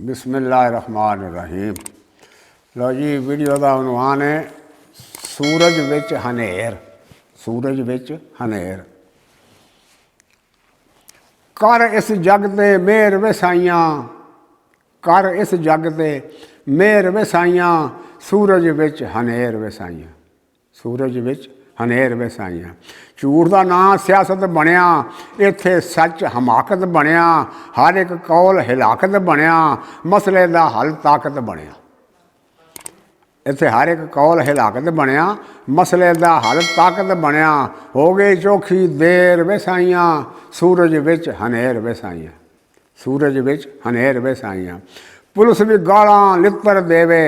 बिस्मिल्लाहिर्रहमानिर्रहीम। लो जी, वीडियो का उन्वान है सूरज विच हनेर। सूरज विच हनेर। कर इस जग ते मेहर वसाइयां, कर इस जग ते मेहर वसाइयां, सूरज विच हनेर वसाइयां। सूरज विच हनेर वसाइयां। झूठ का नां सियासत बनया, इत्थे सच हमाकत बनया। हर एक कौल हिलाकत बनया, मसले का हल ताकत बनया। इत्थे हर एक कौल हिलाकत बनया, मसले का हल ताकत बनया। हो गई चौखी देर वसाइयां, सूरज विच हनेर वसाइयां। सूरज विच हनेर वसाइयां। पुलिस भी गालां लित्तर देवे,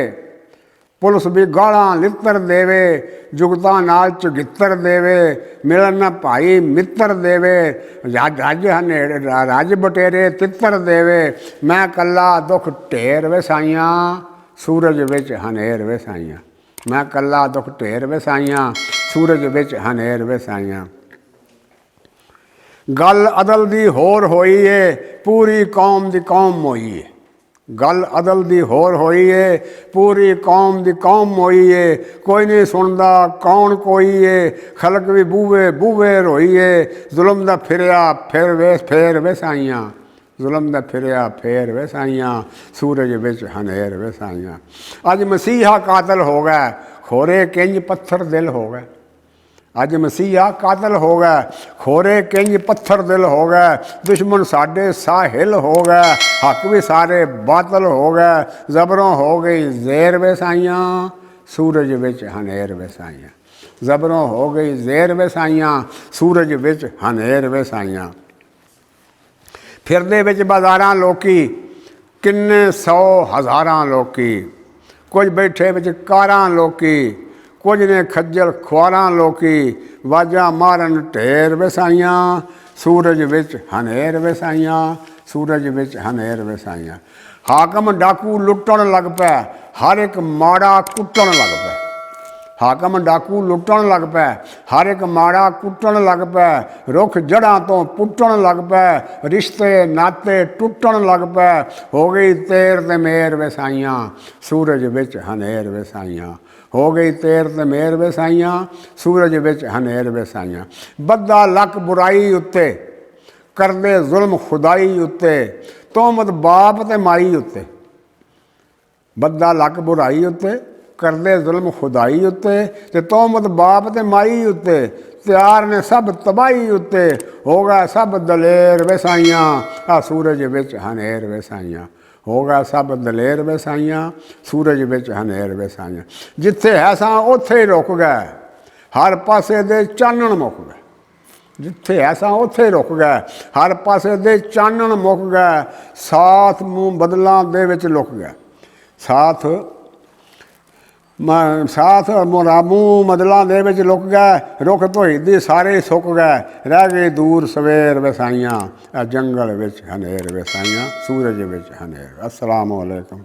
पुलिस भी गालां लित्तर देवे, जुगतां नाल चगित्तर देवे, मिलन न भाई मित्र देवे, रज हनेर रज बटेरे तित्र देवे। मैं कला दुख ढेर वसाइयां, सूरज विच हनेर वसाइयां। मैं कला दुख ढेर वसाइयां, सूरज विच हनेर वसाइयां। गल अदल दी होर होई है, पूरी कौम दी कौम मोई है। गल अदल दी होर होई है, पूरी कौम दी कौम मोई है। कोई नहीं सुनदा कौन कोई है, खलक भी बूवे बूवे रोई है। जुल्म दा फिरिया फेर वसाइयां, जुल्म दा फिरिया फेर वसाइयां, सूरज विच हनेर वसाइयां। अज मसीहा कातल हो गए, खोरे किंज पत्थर दिल हो गए। अज मसीहा कातल हो गए, खोरे किंज पत्थर दिल हो गए। दुश्मन साडे साहिल हो गए, हक भी सारे बातल हो गए। जबरों हो गई जेर वसाइयां, सूरज विच हनेर वसाइयां। जबरों हो गई जेर वसाइयां, सूरज विच हनेर वसाइयां। फिरदे विच बाजारां लोकी, किन्ने सौ हज़ारां लोकी। कुछ बैठे विच कारां लोकी, कुछ ने खज्जल खुआरां लोकी। वाजा मारन ढेर वसाइयां, सूरज विच हनेर वसाइयां। सूरज विच हनेर वसाइयां। हाकम डाकू लुट्टण लग पै, हर एक माड़ा कुट्टण लग पै। हाकम डाकू लुट्टण लग पै, हर एक माड़ा कुट्टण लग पै। रुख जड़ां तो पुट्टण लग पै, रिश्ते नाते टुट्टण लग पै। हो गई तेर ते मेर वसाइयां, सूरज विच हनेर वसाइयां। हो गई तेर ते मेर वसाइयां, सूरज विच हनेर वसाइयां। बद्दा लक बुराई उत्ते, करदे जुल्म खुदाई उत्ते। तोहमत बाप ते माई उत्ते। बद्दा लक बुराई उत्ते, करदे जुल्म खुदाई उत्ते। ते तोहमत बाप ते माई उत्ते। त्यार ने सब तबाही उत्ते, हो गए सब दलेर वसाइयां। आ सूरज विच हनेर वसाइयां। हो गया सब दलेर वसाइयां, सूरज विच हनेर वसाइयां। जिथे है सां उत्थे ही रुक गए, हर पासे दे चानण मुक गए। जिथे है सां उत्थे रुक गए, हर पासे दे चानण मुक गए। साथ मूँह बदलां दे विच लुक गए। साथ मूँह बदलां दे विच लुक गए। रुख धोईदी सारे सुक गए, रह गई दूर सवेर वसाइयां। जंगल विच हनेर वसाइयां, सूरज विच हनेर। अस्सलामु अलैकुम।